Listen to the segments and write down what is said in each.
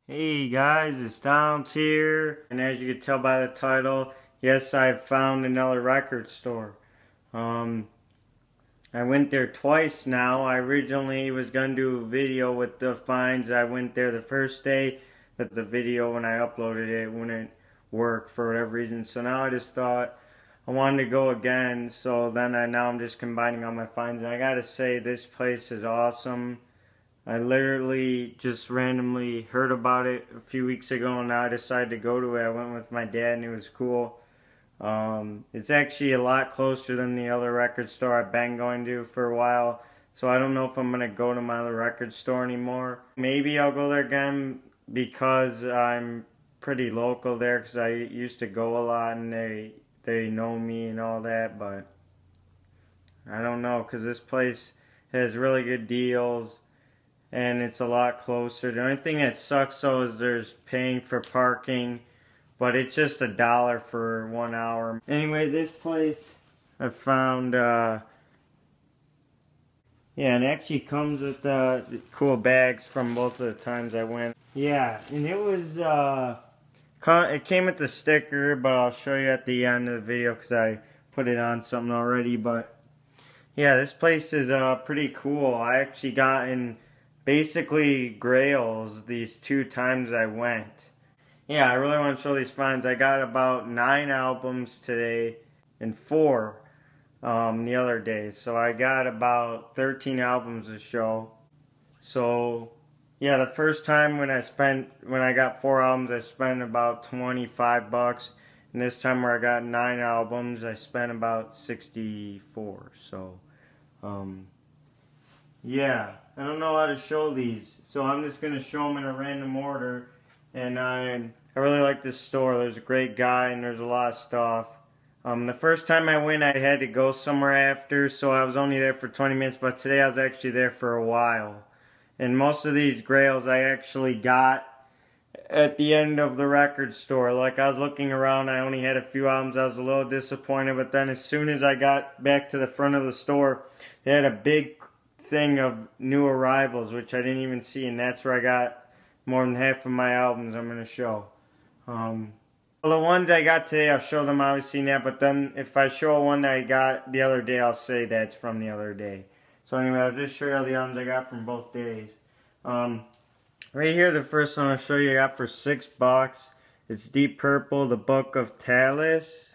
Hey guys, it's Donald here, and as you can tell by the title, yes, I've found another record store. I went there twice now. I originally was going to do a video with the finds. I went there the first day, but the video when I uploaded it wouldn't work for whatever reason. So now I just thought I wanted to go again, so then now I'm just combining all my finds, and I gotta say this place is awesome. I literally just randomly heard about it a few weeks ago and now I decided to go to it. I went with my dad and it was cool. It's actually a lot closer than the other record store I've been going to for a while. So I don't know if I'm going to go to my other record store anymore. Maybe I'll go there again because I'm pretty local there because I used to go a lot and they know me and all that. But I don't know because this place has really good deals. And it's a lot closer. The only thing that sucks though is there's paying for parking, but it's just $1 for 1 hour. Anyway, this place I found, yeah, and it actually comes with cool bags from both of the times I went. Yeah, and it was, it came with the sticker, but I'll show you at the end of the video because I put it on something already. But yeah, this place is pretty cool. I actually got in basically grails these 2 times I went. Yeah, I really want to show these finds. I got about 9 albums today and 4 the other day. So I got about 13 albums to show. So yeah, the first time when I got 4 albums, I spent about 25 bucks. And this time where I got 9 albums, I spent about 64. So yeah, I don't know how to show these, so I'm just going to show them in a random order. And I really like this store. There's a great guy and there's a lot of stuff. The first time I went, I had to go somewhere after, so I was only there for 20 minutes, but today I was actually there for a while. And most of these grails I actually got at the end of the record store. Like, I was looking around, I only had a few albums. I was a little disappointed, but then as soon as I got back to the front of the store, they had a big thing of new arrivals, which I didn't even see, and that's where I got more than half of my albums I'm going to show. Well, the ones I got today, I'll show them obviously now, but then if I show one that I got the other day, I'll say that's from the other day. So anyway, I'll just show you all the albums I got from both days. Right here, the first one I'll show you I got for $6. It's Deep Purple, The Book of Taliesin.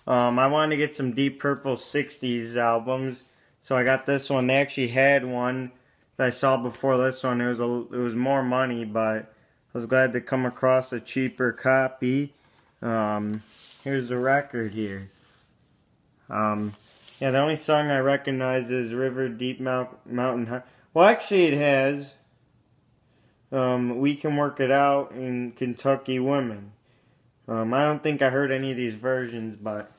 I wanted to get some Deep Purple 60s albums, so I got this one. They actually had one that I saw before this one. It was more money, but I was glad to come across a cheaper copy. Here's the record here. Yeah, the only song I recognize is River Deep Mountain High. Well, actually it has We Can Work It Out in Kentucky Women. I don't think I heard any of these versions, but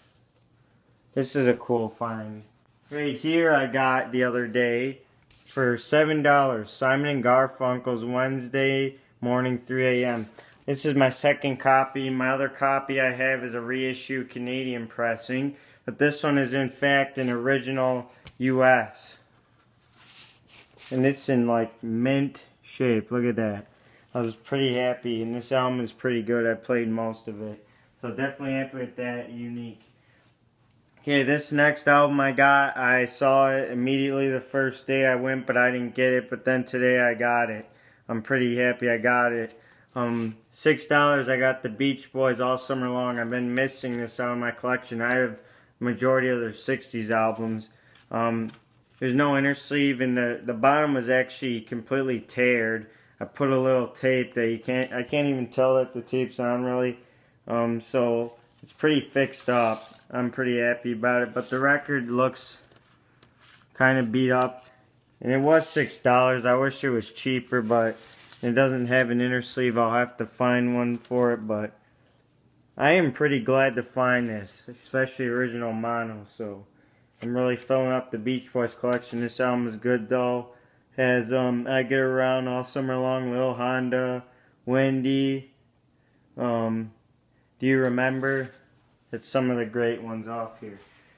this is a cool find. Right here I got the other day for $7. Simon & Garfunkel's Wednesday Morning 3 a.m. This is my second copy. My other copy I have is a reissue Canadian pressing, but this one is in fact an original US. And it's in like mint shape. Look at that. I was pretty happy, and this album is pretty good. I played most of it. So definitely happy with that. Unique. Okay, this next album I got, I saw it immediately the first day I went, but I didn't get it. But then today I got it. I'm pretty happy I got it. $6, I got the Beach Boys all summer long. I've been missing this out of my collection. I have the majority of their 60s albums. There's no inner sleeve, and the bottom was actually completely teared. I put a little tape that I can't even tell that the tape's on really. So it's pretty fixed up. I'm pretty happy about it, but the record looks kind of beat up. And it was $6. I wish it was cheaper, but it doesn't have an inner sleeve. I'll have to find one for it, but I am pretty glad to find this, especially original mono. So I'm really filling up the Beach Boys collection. This album is good though. Has I Get Around All Summer Long, Lil Honda, Wendy, Do You Remember? It's some of the great ones off here.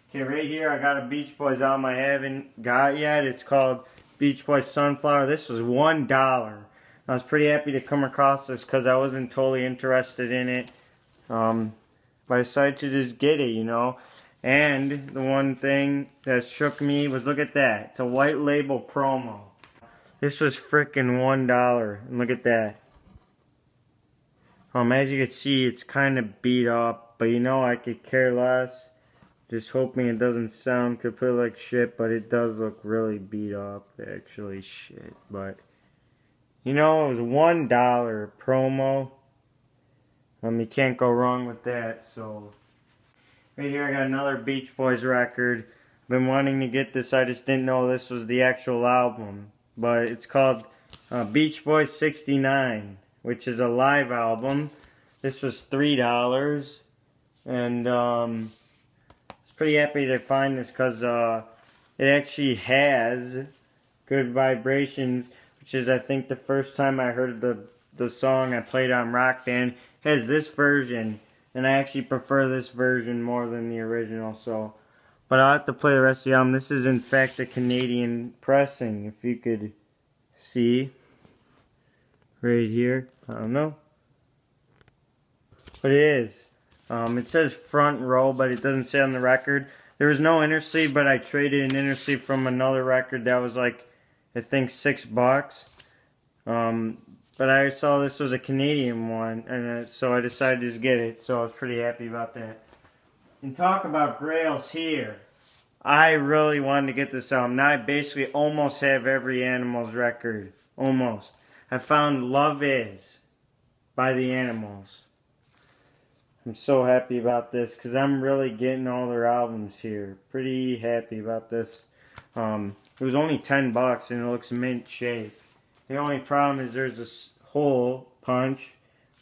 Okay, right here I got a Beach Boys album I haven't got yet. It's called Beach Boys Sunflower. This was $1. I was pretty happy to come across this because I wasn't totally interested in it. But I decided to just get it, you know. And the one thing that shook me was, look at that. It's a white label promo. This was freaking $1. And look at that. As you can see, it's kind of beat up. But you know, I could care less. Just hoping it doesn't sound completely like shit. But it does look really beat up. Actually, shit. But, you know, it was $1 promo. You can't go wrong with that. So, right here I got another Beach Boys record. Been wanting to get this. I just didn't know this was the actual album. But it's called Beach Boys 69, which is a live album. This was $3. And I was pretty happy to find this because it actually has Good Vibrations, which is, I think, the first time I heard the song I played on Rock Band. It has this version, and I actually prefer this version more than the original. So, but I'll have to play the rest of the album. This is, in fact, a Canadian pressing, if you could see right here. I don't know, but it is. It says front row, but it doesn't say on the record. There was no inner sleeve, but I traded an inner sleeve from another record that was like, I think, $6. But I saw this was a Canadian one, and so I decided to just get it. So I was pretty happy about that. And talk about grails here. I really wanted to get this album. Now I basically almost have every Animals record. Almost. I found Love Is by the Animals. I'm so happy about this because I'm really getting all their albums here. Pretty happy about this. It was only $10 and it looks mint shape. The only problem is there's this hole punch.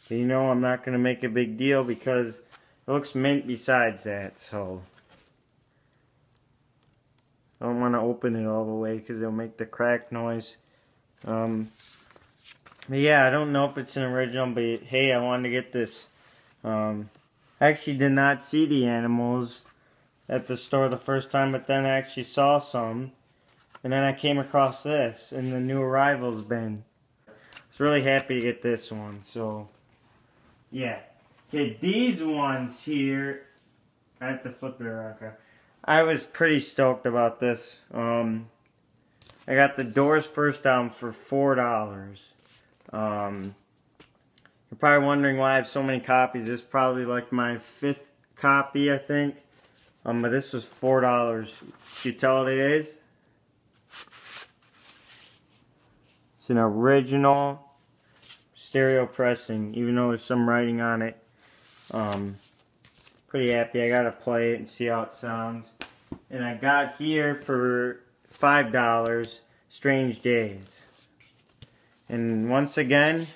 But you know, I'm not going to make a big deal because it looks mint besides that. So I don't want to open it all the way because it'll make the crack noise. But yeah, I don't know if it's an original, but hey, I wanted to get this. I actually did not see the Animals at the store the first time, but then I actually saw some. And then I came across this in the new arrivals bin. I was really happy to get this one, so yeah. Okay, these ones here, I have to flip it around. I was pretty stoked about this. I got the Doors first album for $4. You're probably wondering why I have so many copies. This is probably like my 5th copy, I think. But this was $4. You tell what it is? It's an original stereo pressing, even though there's some writing on it. Pretty happy. I gotta play it and see how it sounds. And I got here for $5, Strange Days. And once again,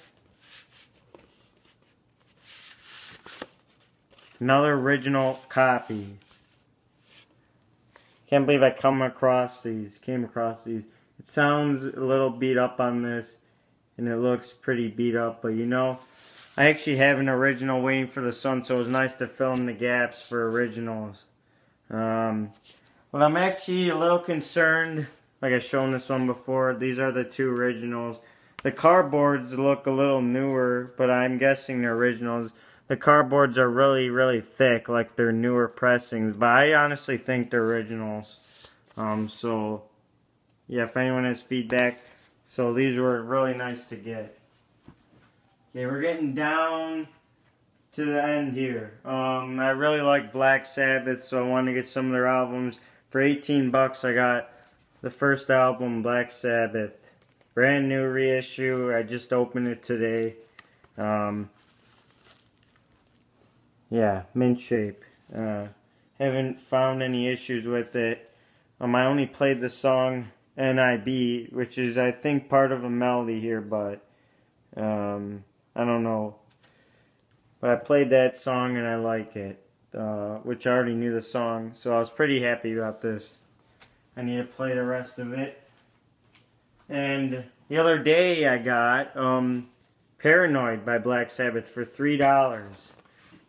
another original copy. Can't believe I came across these. It sounds a little beat up on this, and it looks pretty beat up, but you know, I actually have an original Waiting for the Sun, so it was nice to fill in the gaps for originals. But I'm actually a little concerned, like I've shown this one before. These are the 2 originals. The cardboards look a little newer, but I'm guessing they're originals. The cardboards are really, really thick, like they're newer pressings, but I honestly think they're originals. So yeah, if anyone has feedback. So these were really nice to get. Okay, we're getting down to the end here. I really like Black Sabbath, so I wanted to get some of their albums. For $18, I got the first album, Black Sabbath. Brand new reissue. I just opened it today. Yeah, mint shape. Haven't found any issues with it. I only played the song NIB, which is, I think, part of a melody here, but I don't know. But I played that song and I like it, which I already knew the song, so I was pretty happy about this. I need to play the rest of it. And the other day I got Paranoid by Black Sabbath for $3.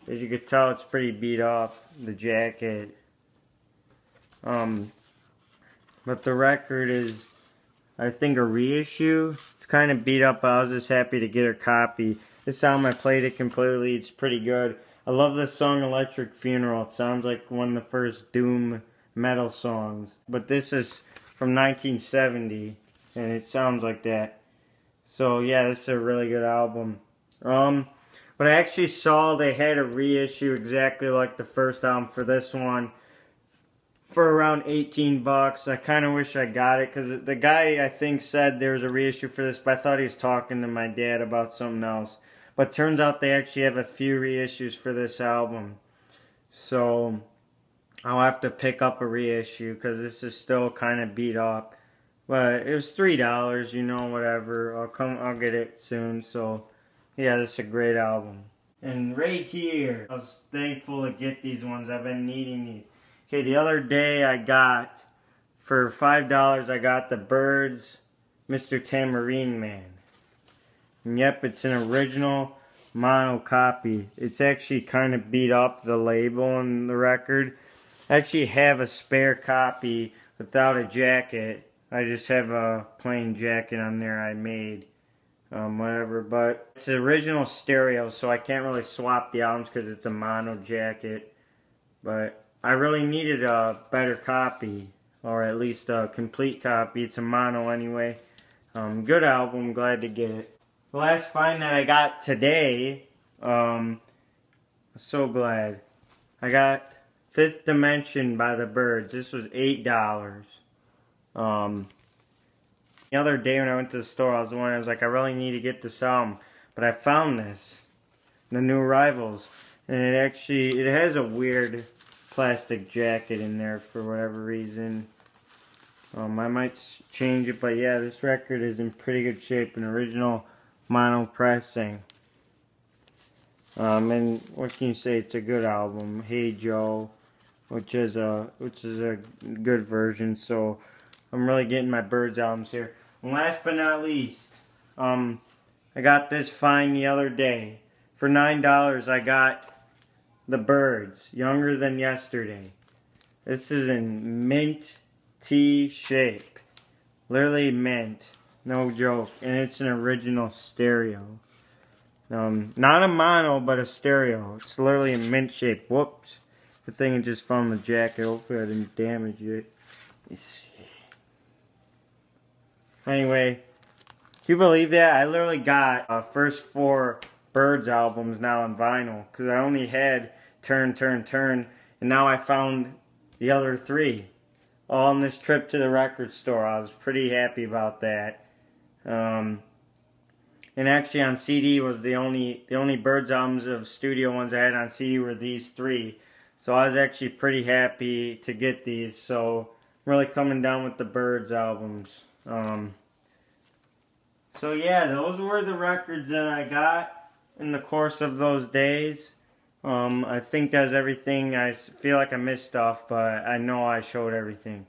As you can tell, it's pretty beat off, the jacket. But the record is, I think, a reissue. It's kind of beat up, but I was just happy to get her copy. This album, I played it completely. It's pretty good. I love this song, Electric Funeral. It sounds like one of the first doom metal songs. But this is from 1970, and it sounds like that. So yeah, this is a really good album. But I actually saw they had a reissue exactly like the first album for this one for around 18 bucks. I kind of wish I got it because the guy I think said there was a reissue for this, but I thought he was talking to my dad about something else. But turns out they actually have a few reissues for this album. So I'll have to pick up a reissue because this is still kind of beat up. But it was $3, you know, whatever. I'll get it soon. So yeah, this is a great album. And right here, I was thankful to get these ones. I've been needing these. Okay, the other day I got, for $5, I got the Byrds Mr. Tambourine Man. And yep, it's an original mono copy. It's actually kind of beat up, the label on the record. I actually have a spare copy without a jacket. I just have a plain jacket on there I made. Whatever, but it's an original stereo, so I can't really swap the albums because it's a mono jacket. But I really needed a better copy, or at least a complete copy. It's a mono anyway. Good album, glad to get it. The last find that I got today, so glad. I got Fifth Dimension by the Byrds. This was $8. The other day when I went to the store, I was like, I really need to get this album. But I found this, the New Arrivals. And it has a weird plastic jacket in there for whatever reason. I might change it, but yeah, this record is in pretty good shape. An original mono pressing. And what can you say? It's a good album. Hey Joe, which is a good version. So I'm really getting my Byrds albums here. And last but not least, I got this find the other day. For $9, I got the Byrds, Younger Than Yesterday. This is in mint tea shape. Literally mint. No joke. And it's an original stereo. Not a mono, but a stereo. It's literally in mint shape. Whoops. The thing I just found the jacket. Hopefully I didn't damage it. Let's see. Anyway, can you believe that? I literally got first 4 Byrds albums now on vinyl. Because I only had Turn, Turn, Turn. And now I found the other 3. All on this trip to the record store. I was pretty happy about that. And actually on CD was the only Byrds albums of studio ones I had on CD were these 3. So I was actually pretty happy to get these. So I'm really coming down with the Byrds albums. So yeah, those were the records that I got in the course of those days. I think that's everything. I feel like I missed stuff, but I know I showed everything.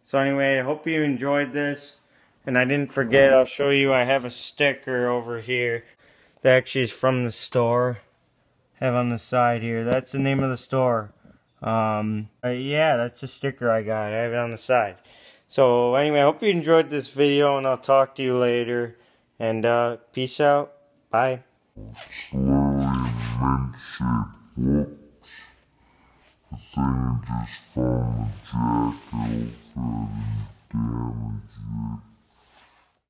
So anyway, I hope you enjoyed this. And I didn't forget, I'll show you, I have a sticker over here that actually is from the store. I have on the side here. That's the name of the store. Yeah, that's a sticker I got. I have it on the side. So anyway, I hope you enjoyed this video, and I'll talk to you later. And peace out. Bye. Slowly mint shape. Whoops. The thing just found the jacket. Hopefully I didn't damage it.